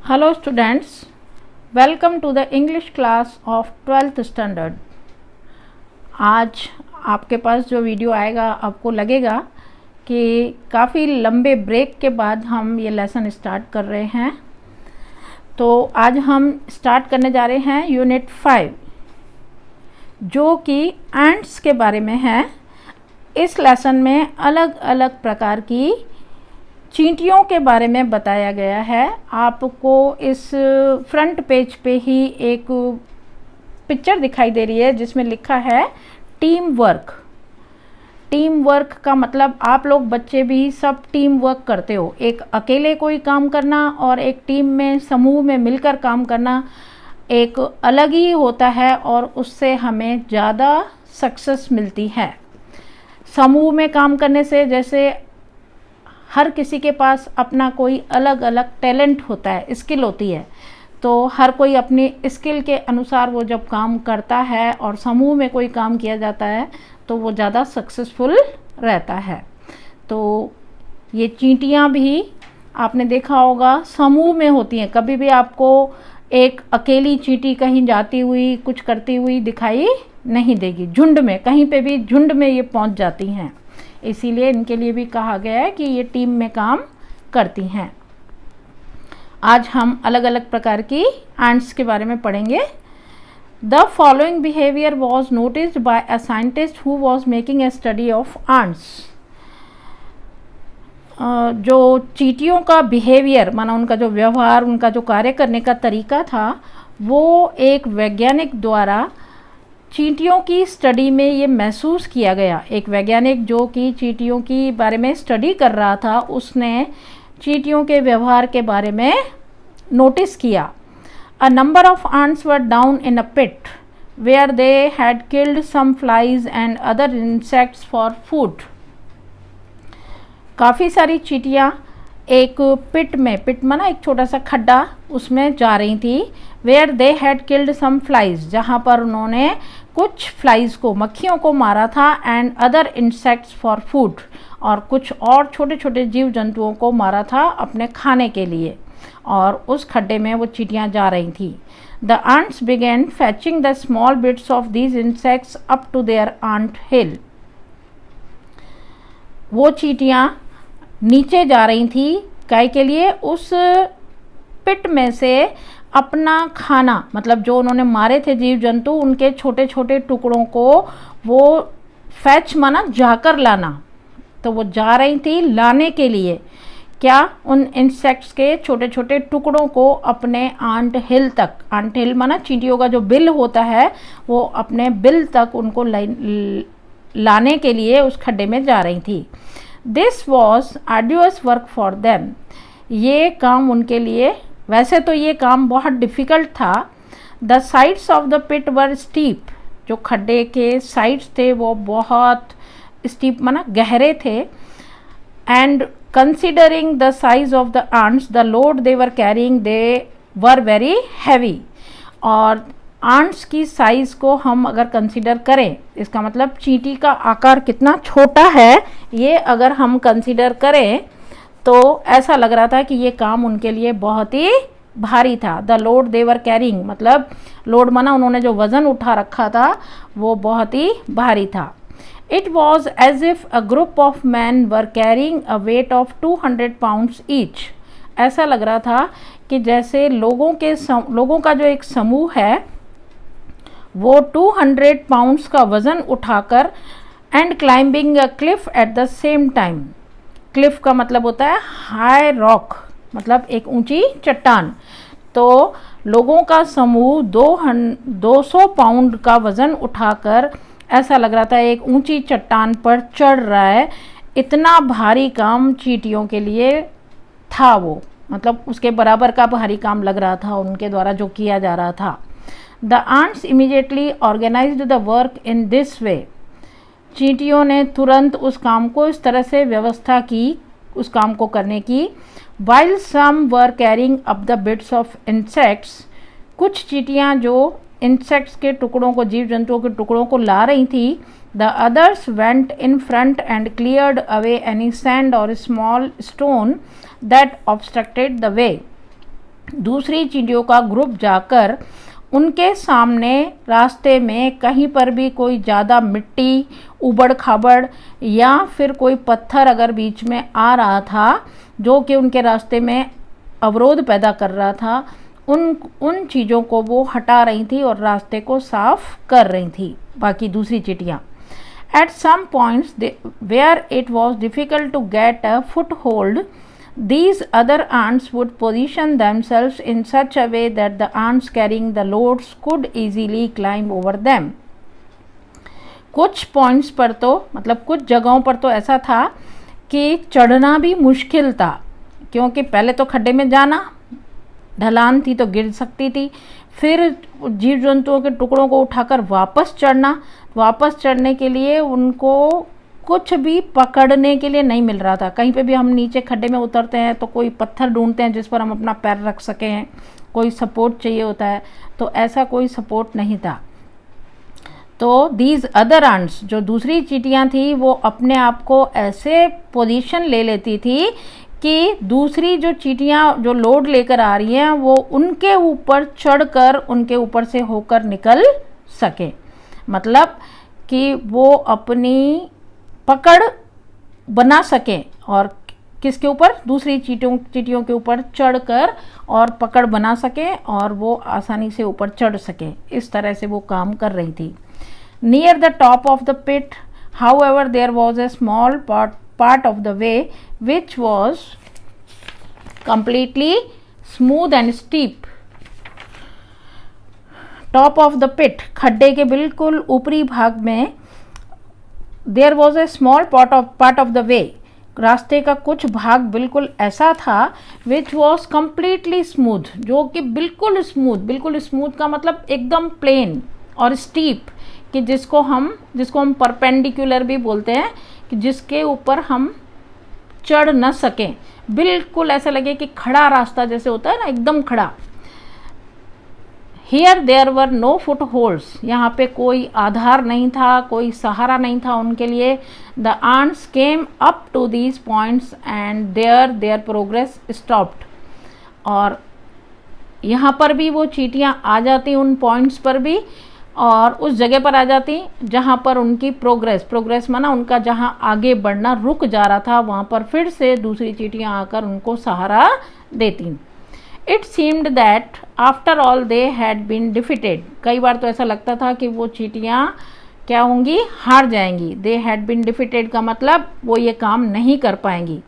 Hello students, welcome to the English class of 12th standard। आज आपके पास जो video आएगा आपको लगेगा कि काफ़ी लंबे ब्रेक के बाद हम ये लेसन स्टार्ट कर रहे हैं। तो आज हम स्टार्ट करने जा रहे हैं यूनिट 5 जो कि एंट्स के बारे में है। इस लेसन में अलग अलग प्रकार की चींटियों के बारे में बताया गया है। आपको इस फ्रंट पेज पे ही एक पिक्चर दिखाई दे रही है जिसमें लिखा है टीम वर्क। टीम वर्क का मतलब आप लोग बच्चे भी सब टीम वर्क करते हो। एक अकेले कोई काम करना और एक टीम में समूह में मिलकर काम करना एक अलग ही होता है और उससे हमें ज़्यादा सक्सेस मिलती है। समूह में काम करने से जैसे हर किसी के पास अपना कोई अलग अलग टैलेंट होता है, स्किल होती है, तो हर कोई अपनी स्किल के अनुसार वो जब काम करता है और समूह में कोई काम किया जाता है तो वो ज़्यादा सक्सेसफुल रहता है। तो ये चींटियाँ भी आपने देखा होगा समूह में होती हैं। कभी भी आपको एक अकेली चींटी कहीं जाती हुई कुछ करती हुई दिखाई नहीं देगी। झुंड में, कहीं पे भी झुंड में ये पहुंच जाती हैं, इसीलिए इनके लिए भी कहा गया है कि ये टीम में काम करती हैं। आज हम अलग अलग प्रकार की एंट्स के बारे में पढ़ेंगे। The following behaviour was noticed bye a scientist who was making a study of ants. जो चींटियों का बिहेवियर माना उनका जो व्यवहार, उनका जो कार्य करने का तरीका था, वो एक वैज्ञानिक द्वारा चींटियों की स्टडी में ये महसूस किया गया। एक वैज्ञानिक जो कि चींटियों की बारे में स्टडी कर रहा था, उसने चींटियों के व्यवहार के बारे में नोटिस किया। A number of ants were down in a pit where they had killed some flies and other insects for food. काफ़ी सारी चींटियाँ एक पिट में, पिट माना एक छोटा सा खड्डा, उसमें जा रही थी। Where they had killed some flies, जहाँ पर उन्होंने कुछ फ्लाइज को, मक्खियों को मारा था। And other insects for food, और कुछ और छोटे छोटे जीव जंतुओं को मारा था अपने खाने के लिए। और उस खड्डे में वो चींटियाँ जा रही थी। The ants began fetching the small bits of these insects up to their ant hill। वो चींटियाँ नीचे जा रही थी काय के लिए, उस पिट में से अपना खाना, मतलब जो उन्होंने मारे थे जीव जंतु, उनके छोटे छोटे टुकड़ों को वो फैच माना जाकर लाना। तो वो जा रही थी लाने के लिए क्या, उन इंसेक्ट्स के छोटे छोटे टुकड़ों को अपने आंट हिल तक। आंट हिल माना चींटियों का जो बिल होता है, वो अपने बिल तक उनको लाने के लिए उस खड्डे में जा रही थी। This was arduous work for them. ये काम उनके लिए, वैसे तो ये काम बहुत डिफ़िकल्ट था। The sides of the pit were steep, जो खड्डे के साइड्स थे वो बहुत स्टीप माना गहरे थे। And considering the size of the ants the load they were carrying they were very heavy. और आंट्स की साइज़ को हम अगर कंसिडर करें, इसका मतलब चींटी का आकार कितना छोटा है ये अगर हम कंसिडर करें, तो ऐसा लग रहा था कि ये काम उनके लिए बहुत ही भारी था। The load they were carrying, मतलब लोड माना उन्होंने जो वज़न उठा रखा था वो बहुत ही भारी था। It was as if a group of men were carrying a weight of 200 pounds each. ऐसा लग रहा था कि जैसे लोगों का जो एक समूह है वो 200 पाउंड्स का वज़न उठाकर and climbing a cliff at the same time. Cliff का मतलब होता है हाई रॉक, मतलब एक ऊंची चट्टान। तो लोगों का समूह 200 पाउंड का वज़न उठाकर, ऐसा लग रहा था एक ऊंची चट्टान पर चढ़ रहा है। इतना भारी काम चींटियों के लिए था वो, मतलब उसके बराबर का भारी काम लग रहा था उनके द्वारा जो किया जा रहा था। The ants immediately organized the work in this way। चींटियों ने तुरंत उस काम को इस तरह से व्यवस्था की, उस काम को करने की। While some were carrying up the bits of insects, कुछ चींटियाँ जो इंसेक्ट्स के टुकड़ों को, जीव जंतुओं के टुकड़ों को ला रही थी। The others went in front and cleared away any sand or small stone that obstructed the way. दूसरी चींटियों का ग्रुप जाकर उनके सामने रास्ते में कहीं पर भी कोई ज़्यादा मिट्टी, उबड़ खाबड़ या फिर कोई पत्थर अगर बीच में आ रहा था जो कि उनके रास्ते में अवरोध पैदा कर रहा था, उन चीज़ों को वो हटा रही थी और रास्ते को साफ कर रही थी बाकी दूसरी चींटियाँ। At some points where it was difficult to get a foothold, these other ants would position themselves in such a way that the ants carrying the loads could easily climb over them. कुछ points पर तो मतलब कुछ जगहों पर तो ऐसा था कि चढ़ना भी मुश्किल था, क्योंकि पहले तो खड्डे में जाना, ढलान थी तो गिर सकती थी, फिर जीव जंतुओं के टुकड़ों को उठाकर वापस चढ़ने के लिए उनको कुछ भी पकड़ने के लिए नहीं मिल रहा था। कहीं पे भी हम नीचे खड्डे में उतरते हैं तो कोई पत्थर ढूंढते हैं जिस पर हम अपना पैर रख सकें, कोई सपोर्ट चाहिए होता है, तो ऐसा कोई सपोर्ट नहीं था। तो दीज अदर आंट्स, जो दूसरी चींटियाँ थी, वो अपने आप को ऐसे पोजीशन ले लेती थी कि दूसरी जो चींटियाँ जो लोड लेकर आ रही हैं वो उनके ऊपर चढ़कर उनके ऊपर से होकर निकल सके, मतलब कि वो अपनी पकड़ बना सकें और किसके ऊपर, दूसरी चींटियों के ऊपर चढ़कर और पकड़ बना सकें और वो आसानी से ऊपर चढ़ सकें। इस तरह से वो काम कर रही थी। Near the top of the pit, however, there was a small part of the way which was completely smooth and steep. Top of the pit, खड्डे के बिल्कुल ऊपरी भाग में, there was a small part of the way, रास्ते का कुछ भाग बिल्कुल ऐसा था which was completely smooth, जो कि बिल्कुल स्मूथ का मतलब एकदम प्लेन, और steep कि जिसको हम परपेंडिकुलर भी बोलते हैं, कि जिसके ऊपर हम चढ़ न सकें, बिल्कुल ऐसा लगे कि खड़ा रास्ता जैसे होता है ना, एकदम खड़ा। Here there were no foot holds, यहाँ पे कोई आधार नहीं था, कोई सहारा नहीं था उनके लिए। The ants came up to these points and their progress stopped, और यहाँ पर भी वो चींटियाँ आ जाती उन पॉइंट्स पर भी, और उस जगह पर आ जाती जहाँ पर उनकी प्रोग्रेस माना उनका जहाँ आगे बढ़ना रुक जा रहा था, वहाँ पर फिर से दूसरी चींटियाँ आकर उनको सहारा देती। It seemed that after all they had been defeated, कई बार तो ऐसा लगता था कि वो चींटियाँ क्या होंगी, हार जाएंगी। दे हैड बीन डिफीटेड का मतलब वो ये काम नहीं कर पाएंगी।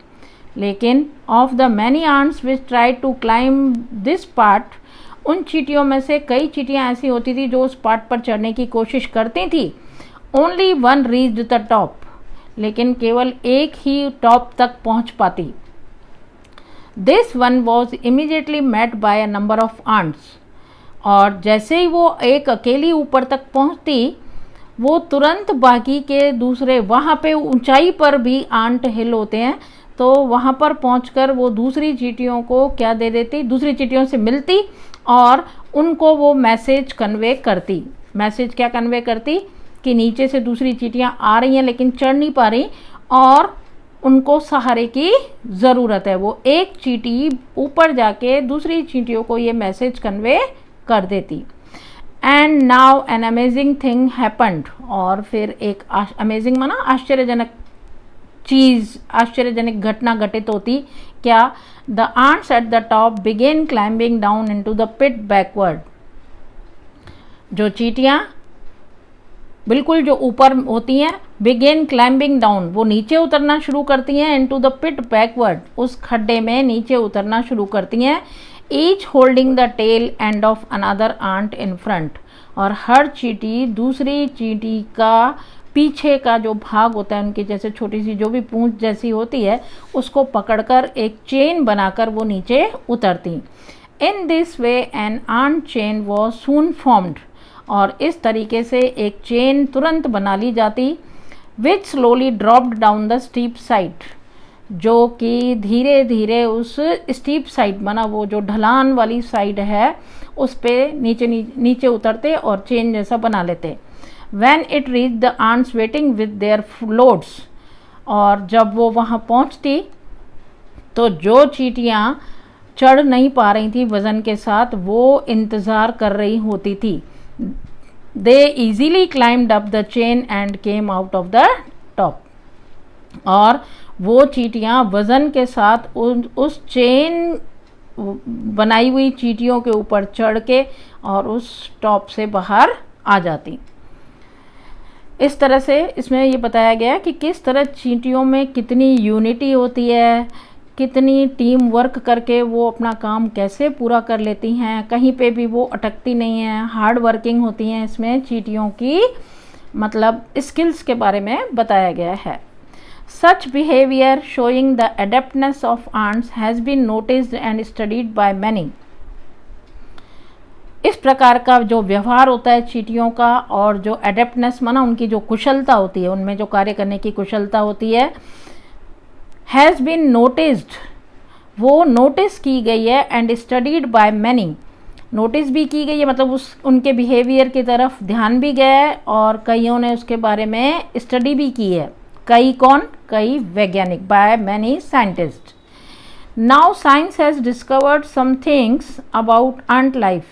लेकिन of the many ants which try to climb this part, उन चींटियों में से कई चींटियाँ ऐसी होती थी जो उस पार्ट पर चढ़ने की कोशिश करती थी। Only one reached the top, लेकिन केवल एक ही टॉप तक पहुँच पाती। This one was immediately met by a number of ants, और जैसे ही वो एक अकेली ऊपर तक पहुँचती, वो तुरंत बाकी के दूसरे, वहाँ पे ऊंचाई पर भी आंट हिल होते हैं, तो वहाँ पर पहुँचकर वो दूसरी चींटियों को क्या दे देती, दूसरी चींटियों से मिलती और उनको वो मैसेज कन्वे करती। मैसेज क्या कन्वे करती कि नीचे से दूसरी चींटियाँ आ रही हैं लेकिन चढ़ नहीं पा रही और उनको सहारे की ज़रूरत है। वो एक चींटी ऊपर जाके दूसरी चींटियों को ये मैसेज कन्वे कर देती। And now an amazing thing happened, और फिर एक अमेजिंग माना आश्चर्यजनक चीज़, आश्चर्यजनक घटना घटित होती। क्या? The ants at the top began climbing down into the pit backward, जो चींटियाँ बिल्कुल जो ऊपर होती हैं, बिगेन क्लाइंबिंग डाउन, वो नीचे उतरना शुरू करती हैं, इनटू द पिट बैकवर्ड, उस खड्डे में नीचे उतरना शुरू करती हैं। Each holding the tail end of another ant in front, और हर चींटी दूसरी चींटी का पीछे का जो भाग होता है उनकी, जैसे छोटी सी जो भी पूंछ जैसी होती है, उसको पकड़कर एक चेन बनाकर वो नीचे उतरती। In this way an ant chain was soon formed, और इस तरीके से एक चेन तुरंत बना ली जाती। Which slowly dropped down the steep side, जो कि धीरे धीरे उस स्टीप साइड माना वो जो ढलान वाली साइड है उस पे नीचे उतरते और चेन जैसा बना लेते। When it reached the ants waiting with their loads, और जब वो वहाँ पहुँचती तो जो चींटियाँ चढ़ नहीं पा रही थी वज़न के साथ, वो इंतज़ार कर रही होती थी। They easily climbed up the chain and came out of the top. और वो चींटियाँ वज़न के साथ उस चेन बनाई हुई चींटियों के ऊपर चढ़ के और उस टॉप से बाहर आ जाती। इस तरह से इसमें ये बताया गया कि किस तरह चींटियों में कितनी यूनिटी होती है, कितनी टीम वर्क करके वो अपना काम कैसे पूरा कर लेती हैं, कहीं पे भी वो अटकती नहीं हैं, हार्ड वर्किंग होती हैं। इसमें चींटियों की मतलब स्किल्स के बारे में बताया गया है। Such behavior showing the adeptness of ants has been noticed and studied by many. इस प्रकार का जो व्यवहार होता है चींटियों का और जो एडेप्टनेस माना उनकी जो कुशलता होती है, उनमें जो कार्य करने की कुशलता होती है, हैज़ बीन नोटिस्ड, वो नोटिस की गई है, and studied by many, notice भी की गई है मतलब उनके बिहेवियर की तरफ ध्यान भी गया है और कईयों ने उसके बारे में स्टडी भी की है। कई कौन? कई वैज्ञानिक, by many scientists. Now science has discovered some things about ant life.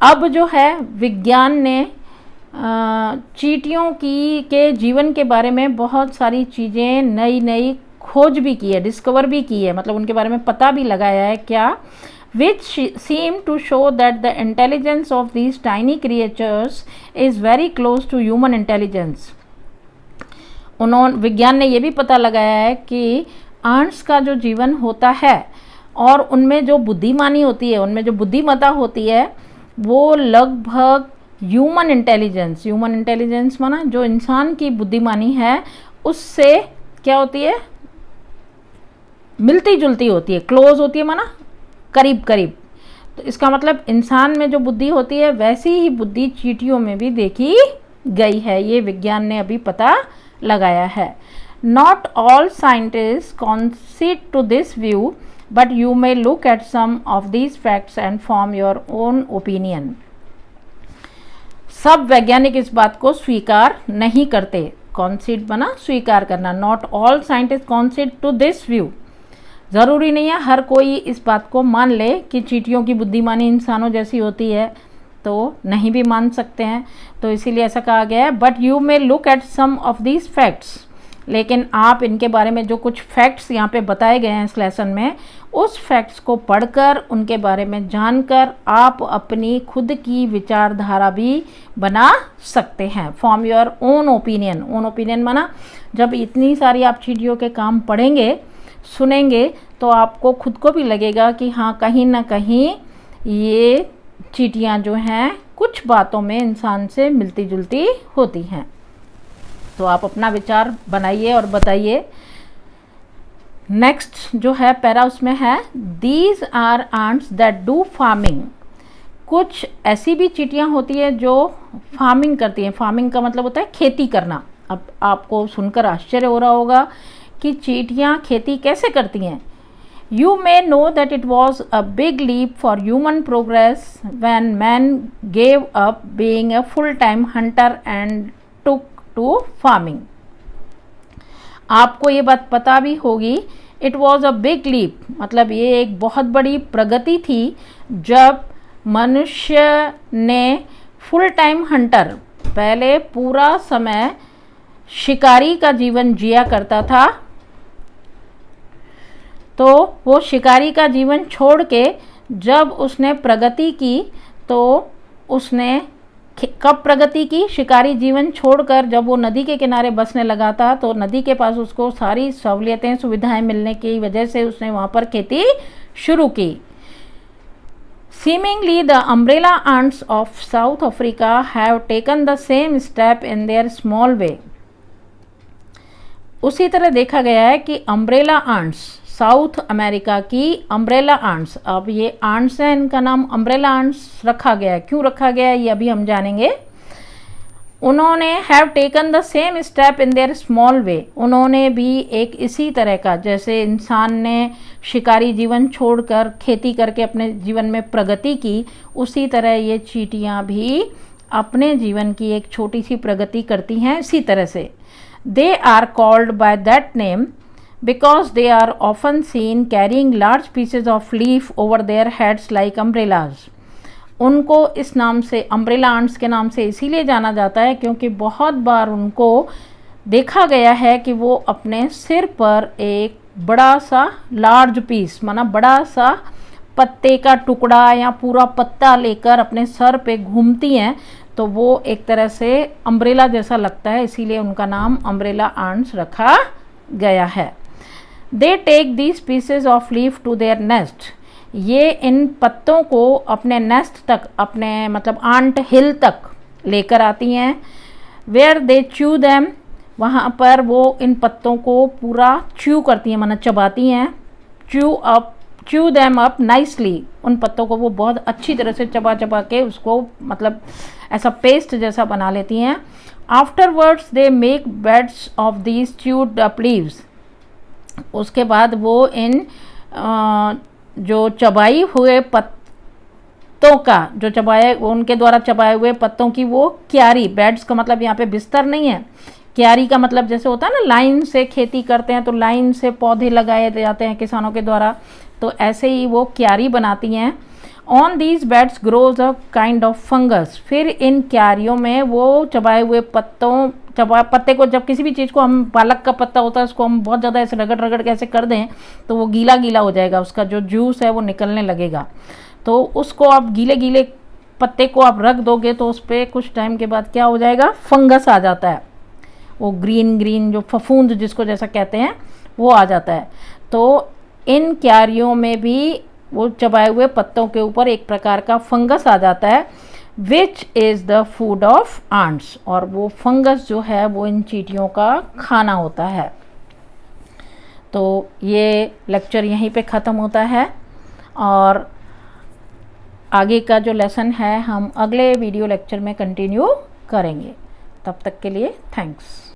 अब जो है विज्ञान ने चींटियों के जीवन के बारे में बहुत सारी चीज़ें नई नई खोज भी की है, डिस्कवर भी की है, मतलब उनके बारे में पता भी लगाया है। क्या? which seem to show that the intelligence of these tiny creatures is very close to human intelligence. विज्ञान ने ये भी पता लगाया है कि आंट्स का जो जीवन होता है और उनमें जो बुद्धिमानी होती है, उनमें जो बुद्धिमत्ता होती है, वो लगभग ह्यूमन इंटेलिजेंस माना जो इंसान की बुद्धिमानी है उससे क्या होती है? मिलती जुलती होती है, क्लोज होती है, माना करीब करीब। तो इसका मतलब इंसान में जो बुद्धि होती है वैसी ही बुद्धि चींटियों में भी देखी गई है, ये विज्ञान ने अभी पता लगाया है। Not all scientist concede to this view but you may look at some of these facts and form your own opinion. सब वैज्ञानिक इस बात को स्वीकार नहीं करते। कॉन्सीड बना स्वीकार करना। Not all scientist concede to this view, ज़रूरी नहीं है हर कोई इस बात को मान ले कि चींटियों की बुद्धिमानी इंसानों जैसी होती है, तो नहीं भी मान सकते हैं। तो इसीलिए ऐसा कहा गया है। But you may look at some of these facts, लेकिन आप इनके बारे में जो कुछ फैक्ट्स यहाँ पे बताए गए हैं इस लेसन में, उस फैक्ट्स को पढ़कर उनके बारे में जानकर आप अपनी खुद की विचारधारा भी बना सकते हैं। Form your own opinion. Own opinion माना जब इतनी सारी आप चींटियों के काम पढ़ेंगे सुनेंगे तो आपको खुद को भी लगेगा कि हाँ कहीं ना कहीं ये चींटियाँ जो हैं कुछ बातों में इंसान से मिलती जुलती होती हैं। तो आप अपना विचार बनाइए और बताइए। नेक्स्ट जो है पैरा उसमें है these are ants that do farming. कुछ ऐसी भी चींटियाँ होती है जो फार्मिंग करती हैं। फार्मिंग का मतलब होता है खेती करना। अब आपको सुनकर आश्चर्य हो रहा होगा कि चींटियाँ खेती कैसे करती हैं। You may know that it was a big leap for human progress when man gave up being a full-time hunter and took to farming. आपको ये बात पता भी होगी, it was a big leap, मतलब ये एक बहुत बड़ी प्रगति थी जब मनुष्य ने फुल टाइम हंटर, पहले पूरा समय शिकारी का जीवन जिया करता था, तो वो शिकारी का जीवन छोड़ के जब उसने प्रगति की तो उसने कब प्रगति की? शिकारी जीवन छोड़कर जब वो नदी के किनारे बसने लगा था तो नदी के पास उसको सारी सहूलियतें सुविधाएं मिलने की वजह से उसने वहाँ पर खेती शुरू की। Seemingly the umbrella ants of South Africa have taken the same step in their small way. उसी तरह देखा गया है कि अम्ब्रेला आंट्स, साउथ अमेरिका की अम्ब्रेला आंट्स, अब ये आंट्स हैं, इनका नाम अम्ब्रेला आंट्स रखा गया है। क्यों रखा गया है ये अभी हम जानेंगे। उन्होंने have taken the same step in their small way, उन्होंने भी एक इसी तरह का, जैसे इंसान ने शिकारी जीवन छोड़कर खेती करके अपने जीवन में प्रगति की, उसी तरह ये चींटियाँ भी अपने जीवन की एक छोटी सी प्रगति करती हैं इसी तरह से। They are called by that name because they are often seen carrying large pieces of leaf over their heads like umbrellas. उनको इस नाम से अम्ब्रेला आंट्स के नाम से इसीलिए जाना जाता है क्योंकि बहुत बार उनको देखा गया है कि वो अपने सिर पर एक बड़ा सा लार्ज पीस माना बड़ा सा पत्ते का टुकड़ा या पूरा पत्ता लेकर अपने सर पे घूमती हैं, तो वो एक तरह से अम्ब्रेला जैसा लगता है, इसीलिए उनका नाम अम्ब्रेला आंट्स रखा गया है. They take these pieces of leaf to their nest. ये इन पत्तों को अपने नेस्ट तक, अपने मतलब आंट हिल तक लेकर आती हैं. वेयर दे च्यू दैम, वहाँ पर वो इन पत्तों को पूरा च्यू करती हैं, माना चबाती हैं. च्यू दैम अप नाइसली, उन पत्तों को वो बहुत अच्छी तरह से चबा चबा के उसको मतलब ऐसा पेस्ट जैसा बना लेती हैं. Afterwards they make beds of these chewed up leaves. उसके बाद वो इन जो चबाई हुए पत्तों का, जो चबाए उनके द्वारा चबाए हुए पत्तों की वो क्यारी, बेड्स का मतलब यहाँ पे बिस्तर नहीं है, क्यारी का मतलब जैसे होता है ना लाइन से खेती करते हैं तो लाइन से पौधे लगाए जाते हैं किसानों के द्वारा, तो ऐसे ही वो क्यारी बनाती हैं. On these beds grows a kind of fungus. फिर इन क्यारियों में वो चबाए हुए पत्ते को, जब किसी भी चीज़ को हम, पालक का पत्ता होता है उसको हम बहुत ज़्यादा ऐसे रगड़ रगड़ के ऐसे कर दें तो वो गीला गीला हो जाएगा, उसका जो जूस है वो निकलने लगेगा. तो उसको आप गीले गीले पत्ते को आप रख दोगे तो उस पर कुछ टाइम के बाद क्या हो जाएगा, फंगस आ जाता है. वो ग्रीन ग्रीन जो फफूंद जिसको जैसा कहते हैं वो आ जाता है. तो इन क्यारियों में भी वो चबाए हुए पत्तों के ऊपर एक प्रकार का फंगस आ जाता है, which is the food of ants. और वो फंगस जो है वो इन चींटियों का खाना होता है. तो ये लेक्चर यहीं पे ख़त्म होता है और आगे का जो लेसन है हम अगले वीडियो लेक्चर में कंटिन्यू करेंगे. तब तक के लिए थैंक्स.